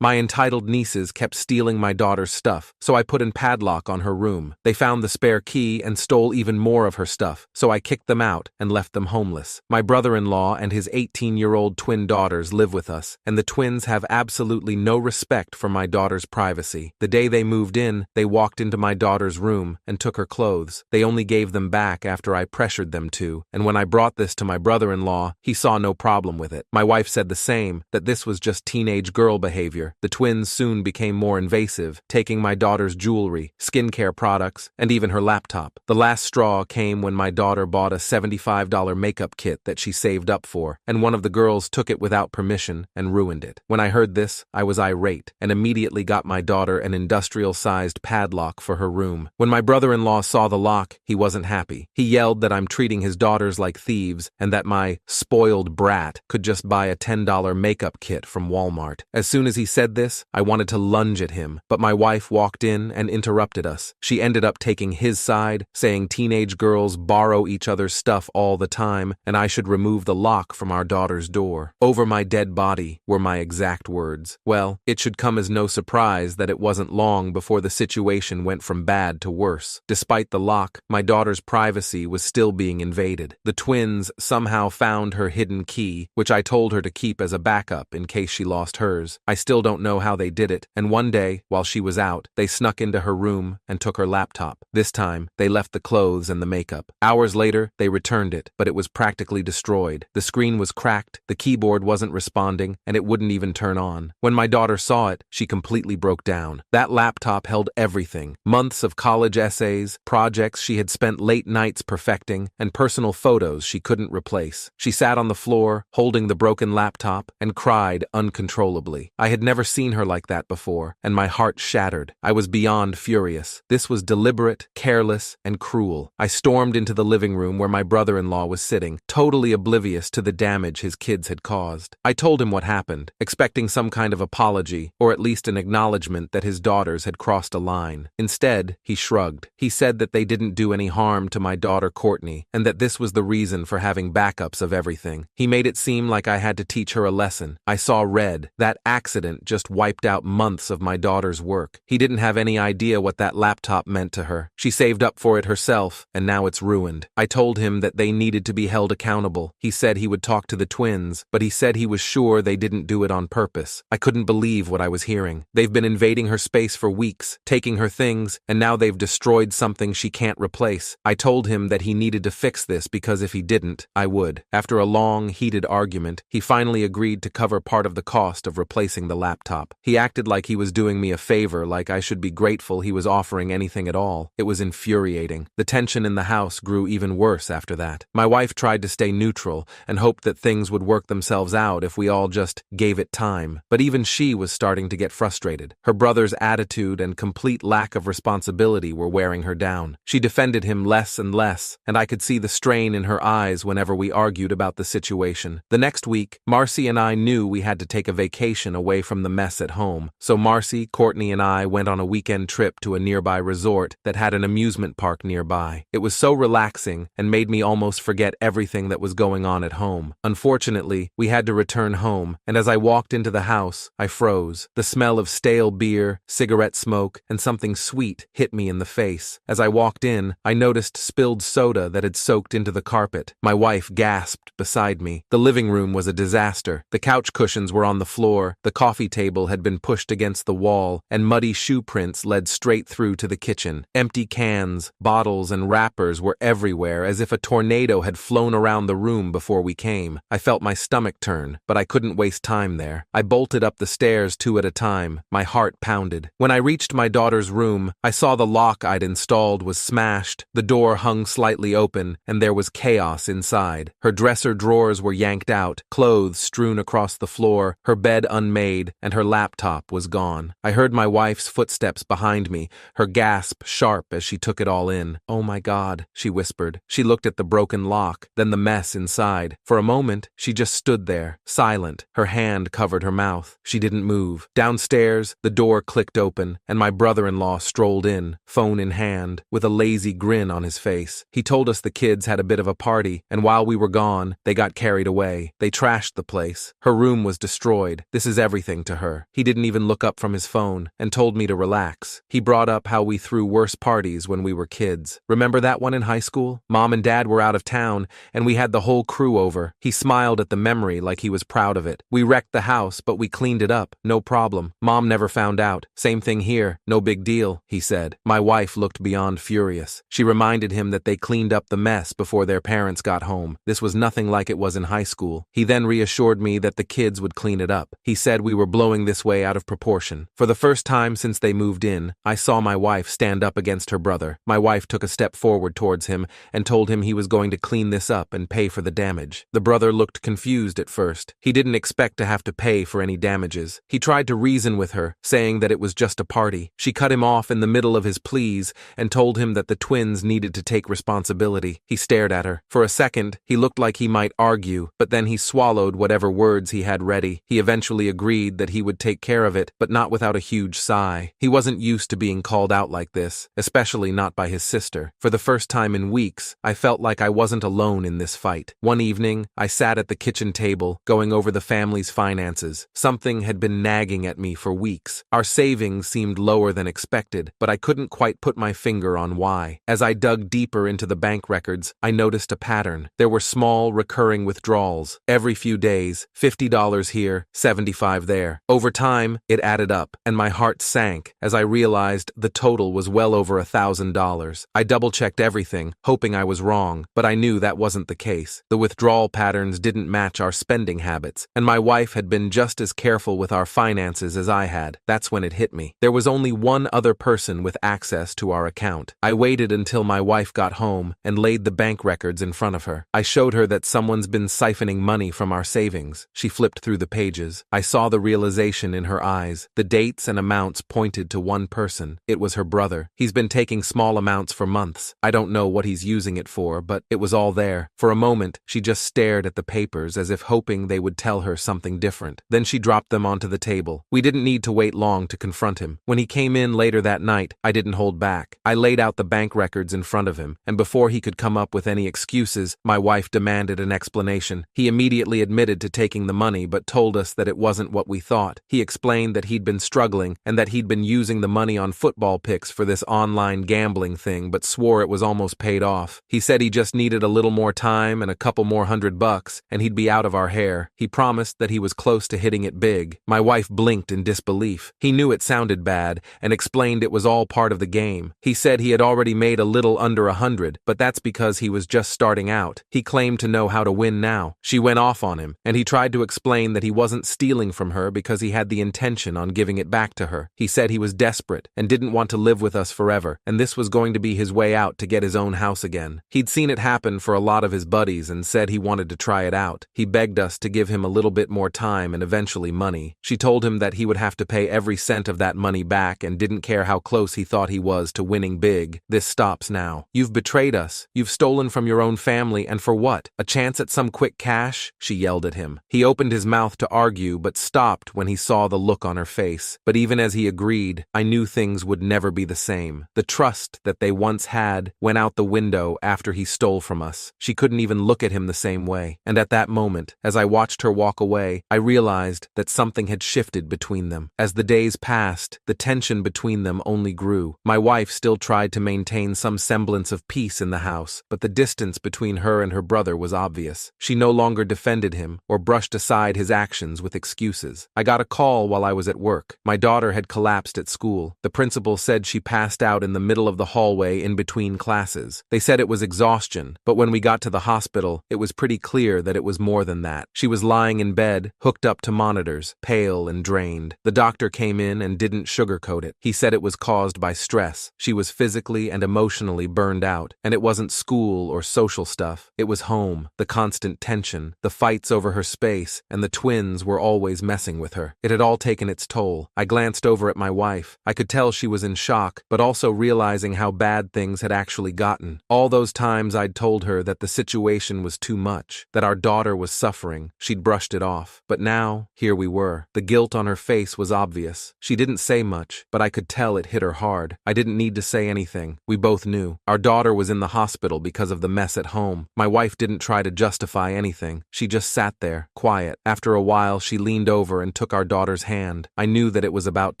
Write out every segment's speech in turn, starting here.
My entitled nieces kept stealing my daughter's stuff, so I put a padlock on her room. They found the spare key and stole even more of her stuff, so I kicked them out and left them homeless. My brother-in-law and his 18-year-old twin daughters live with us, and the twins have absolutely no respect for my daughter's privacy. The day they moved in, they walked into my daughter's room and took her clothes. They only gave them back after I pressured them to, and when I brought this to my brother-in-law, he saw no problem with it. My wife said the same, that this was just teenage girl behavior. The twins soon became more invasive, taking my daughter's jewelry, skincare products, and even her laptop. The last straw came when my daughter bought a $75 makeup kit that she saved up for, and one of the girls took it without permission and ruined it. When I heard this, I was irate, and immediately got my daughter an industrial-sized padlock for her room. When my brother-in-law saw the lock, he wasn't happy. He yelled that I'm treating his daughters like thieves, and that my spoiled brat could just buy a $10 makeup kit from Walmart. As soon as he said this, I wanted to lunge at him, but my wife walked in and interrupted us. She ended up taking his side, saying teenage girls borrow each other's stuff all the time, and I should remove the lock from our daughter's door. "Over my dead body," were my exact words. Well, it should come as no surprise that it wasn't long before the situation went from bad to worse. Despite the lock, my daughter's privacy was still being invaded. The twins somehow found her hidden key, which I told her to keep as a backup in case she lost hers. I still don't know how they did it, and one day, while she was out, they snuck into her room and took her laptop. This time, they left the clothes and the makeup. Hours later, they returned it, but it was practically destroyed. The screen was cracked, the keyboard wasn't responding, and it wouldn't even turn on. When my daughter saw it, she completely broke down. That laptop held everything: months of college essays, projects she had spent late nights perfecting, and personal photos she couldn't replace. She sat on the floor, holding the broken laptop, and cried uncontrollably. I had never seen her like that before, and my heart shattered. I was beyond furious. This was deliberate, careless, and cruel. I stormed into the living room where my brother-in-law was sitting, totally oblivious to the damage his kids had caused. I told him what happened, expecting some kind of apology, or at least an acknowledgement that his daughters had crossed a line. Instead, he shrugged. He said that they didn't do any harm to my daughter Courtney, and that this was the reason for having backups of everything. He made it seem like I had to teach her a lesson. I saw red. That accident just wiped out months of my daughter's work. He didn't have any idea what that laptop meant to her. She saved up for it herself, and now it's ruined. I told him that they needed to be held accountable. He said he would talk to the twins, but he said he was sure they didn't do it on purpose. I couldn't believe what I was hearing. They've been invading her space for weeks, taking her things, and now they've destroyed something she can't replace. I told him that he needed to fix this because if he didn't, I would. After a long, heated argument, he finally agreed to cover part of the cost of replacing the laptop. He acted like he was doing me a favor, like I should be grateful he was offering anything at all. It was infuriating. The tension in the house grew even worse after that. My wife tried to stay neutral and hoped that things would work themselves out if we all just gave it time. But even she was starting to get frustrated. Her brother's attitude and complete lack of responsibility were wearing her down. She defended him less and less, and I could see the strain in her eyes whenever we argued about the situation. The next week, Marcy and I knew we had to take a vacation away from the mess at home, so Marcy, Courtney, and I went on a weekend trip to a nearby resort that had an amusement park nearby. It was so relaxing and made me almost forget everything that was going on at home. Unfortunately, we had to return home, and as I walked into the house, I froze. The smell of stale beer, cigarette smoke, and something sweet hit me in the face. As I walked in, I noticed spilled soda that had soaked into the carpet. My wife gasped beside me. The living room was a disaster. The couch cushions were on the floor, the coffee table had been pushed against the wall, and muddy shoe prints led straight through to the kitchen. Empty cans, bottles, and wrappers were everywhere, as if a tornado had flown around the room before we came. I felt my stomach turn, but I couldn't waste time there. I bolted up the stairs 2 at a time. My heart pounded. When I reached my daughter's room, I saw the lock I'd installed was smashed, the door hung slightly open, and there was chaos inside. Her dresser drawers were yanked out, clothes strewn across the floor, her bed unmade, and her laptop was gone. I heard my wife's footsteps behind me, her gasp sharp as she took it all in. "Oh my God," she whispered. She looked at the broken lock, then the mess inside. For a moment, she just stood there, silent. Her hand covered her mouth. She didn't move. Downstairs, the door clicked open, and my brother-in-law strolled in, phone in hand, with a lazy grin on his face. He told us the kids had a bit of a party, and while we were gone, they got carried away. They trashed the place. Her room was destroyed. This is everything to to her. He didn't even look up from his phone and told me to relax. He brought up how we threw worse parties when we were kids. Remember that one in high school? Mom and Dad were out of town, and we had the whole crew over. He smiled at the memory like he was proud of it. We wrecked the house, but we cleaned it up. No problem. Mom never found out. Same thing here. No big deal, he said. My wife looked beyond furious. She reminded him that they cleaned up the mess before their parents got home. This was nothing like it was in high school. He then reassured me that the kids would clean it up. He said we were blowing this way out of proportion. For the first time since they moved in, I saw my wife stand up against her brother. My wife took a step forward towards him and told him he was going to clean this up and pay for the damage. The brother looked confused at first. He didn't expect to have to pay for any damages. He tried to reason with her, saying that it was just a party. She cut him off in the middle of his pleas and told him that the twins needed to take responsibility. He stared at her. For a second, he looked like he might argue, but then he swallowed whatever words he had ready. He eventually agreed that he would take care of it, but not without a huge sigh. He wasn't used to being called out like this, especially not by his sister. For the first time in weeks, I felt like I wasn't alone in this fight. One evening, I sat at the kitchen table, going over the family's finances. Something had been nagging at me for weeks. Our savings seemed lower than expected, but I couldn't quite put my finger on why. As I dug deeper into the bank records, I noticed a pattern. There were small, recurring withdrawals. Every few days, $50 here, $75 there. Over time, it added up, and my heart sank as I realized the total was well over $1,000. I double-checked everything, hoping I was wrong, but I knew that wasn't the case. The withdrawal patterns didn't match our spending habits, and my wife had been just as careful with our finances as I had. That's when it hit me. There was only one other person with access to our account. I waited until my wife got home and laid the bank records in front of her. I showed her that someone's been siphoning money from our savings. She flipped through the pages. I saw the realization in her eyes. The dates and amounts pointed to one person. It was her brother. He's been taking small amounts for months. I don't know what he's using it for, but it was all there. For a moment, she just stared at the papers as if hoping they would tell her something different. Then she dropped them onto the table. We didn't need to wait long to confront him. When he came in later that night, I didn't hold back. I laid out the bank records in front of him, and before he could come up with any excuses, my wife demanded an explanation. He immediately admitted to taking the money but told us that it wasn't what we thought. He explained that he'd been struggling and that he'd been using the money on football picks for this online gambling thing but swore it was almost paid off. He said he just needed a little more time and a couple more $100 and he'd be out of our hair. He promised that he was close to hitting it big. My wife blinked in disbelief. He knew it sounded bad and explained it was all part of the game. He said he had already made a little under 100, but that's because he was just starting out. He claimed to know how to win now. She went off on him, and he tried to explain that he wasn't stealing from her because he had the intention on giving it back to her. He said he was desperate and didn't want to live with us forever, and this was going to be his way out to get his own house again. He'd seen it happen for a lot of his buddies and said he wanted to try it out. He begged us to give him a little bit more time and eventually money. She told him that he would have to pay every cent of that money back and didn't care how close he thought he was to winning big. This stops now. You've betrayed us. You've stolen from your own family, and for what? A chance at some quick cash? She yelled at him. He opened his mouth to argue but stopped when he saw the look on her face. But even as he agreed, I knew things would never be the same. The trust that they once had went out the window after he stole from us. She couldn't even look at him the same way. And at that moment, as I watched her walk away, I realized that something had shifted between them. As the days passed, the tension between them only grew. My wife still tried to maintain some semblance of peace in the house, but the distance between her and her brother was obvious. She no longer defended him or brushed aside his actions with excuses. I got a call while I was at work. My daughter had collapsed at school. The principal said she passed out in the middle of the hallway in between classes. They said it was exhaustion, but when we got to the hospital, it was pretty clear that it was more than that. She was lying in bed, hooked up to monitors, pale and drained. The doctor came in and didn't sugarcoat it. He said it was caused by stress. She was physically and emotionally burned out, and it wasn't school or social stuff. It was home, the constant tension, the fights over her space, and the twins were always messing with her. It had all taken its toll. I glanced over at my wife. I could tell she was in shock, but also realizing how bad things had actually gotten. All those times I'd told her that the situation was too much, that our daughter was suffering, she'd brushed it off. But now, here we were. The guilt on her face was obvious. She didn't say much, but I could tell it hit her hard. I didn't need to say anything. We both knew. Our daughter was in the hospital because of the mess at home. My wife didn't try to justify anything. She just sat there, quiet. After a while, she leaned over and took our daughter's hand. I knew that it was about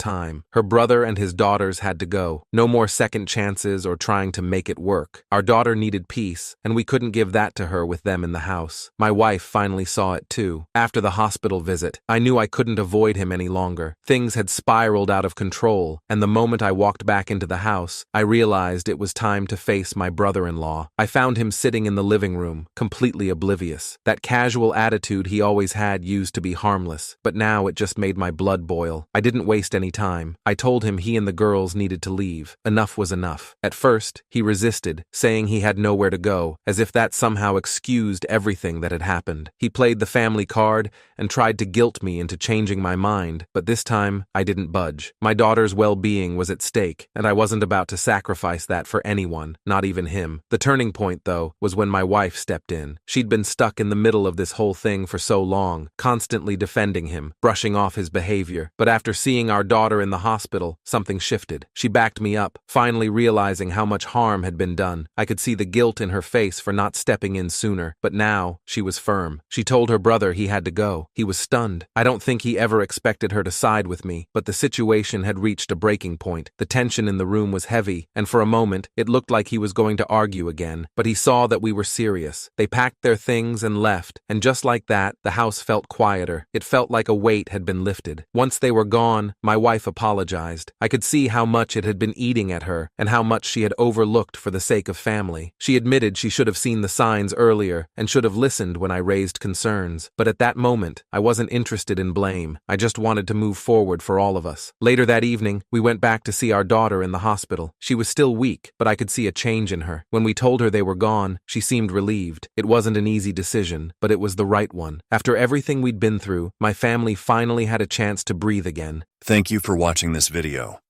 time. Her brother and his daughters had to go. No more second chances or trying to make it work. Our daughter needed peace, and we couldn't give that to her with them in the house. My wife finally saw it too. After the hospital visit, I knew I couldn't avoid him any longer. Things had spiraled out of control, and the moment I walked back into the house, I realized it was time to face my brother-in-law. I found him sitting in the living room, completely oblivious. That casual attitude he always had used to be harmless, but now it just made my blood boil. I didn't waste any time. I told him he and the girls needed to leave. Enough was enough. At first, he resisted, saying he had nowhere to go, as if that somehow excused everything that had happened. He played the family card and tried to guilt me into changing my mind, but this time, I didn't budge. My daughter's well-being was at stake, and I wasn't about to sacrifice that for anyone, not even him. The turning point, though, was when my wife stepped in. She'd been stuck in the middle of this whole thing for so long, constantly defending him, brushing off his behavior. But after seeing our daughter in the hospital, something shifted. She backed me up, finally realizing how much harm had been done. I could see the guilt in her face for not stepping in sooner, but now she was firm. She told her brother he had to go. He was stunned. I don't think he ever expected her to side with me, but the situation had reached a breaking point. The tension in the room was heavy, and for a moment, it looked like he was going to argue again, but he saw that we were serious. They packed their things and left, and just like that, the house felt quieter. It felt like a weight had been lifted. Once they were gone, my wife apologized. I could see how much it had been eating at her, and how much she had overlooked for the sake of family. She admitted she should have seen the signs earlier, and should have listened when I raised concerns. But at that moment, I wasn't interested in blame. I just wanted to move forward for all of us. Later that evening, we went back to see our daughter in the hospital. She was still weak, but I could see a change in her. When we told her they were gone, she seemed relieved. It wasn't an easy decision, but it was the right one. After everything we'd been through, my family finally had a chance to breathe again. Thank you for watching this video.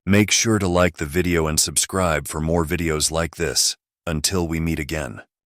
Make sure to like the video and subscribe for more videos like this. Until we meet again.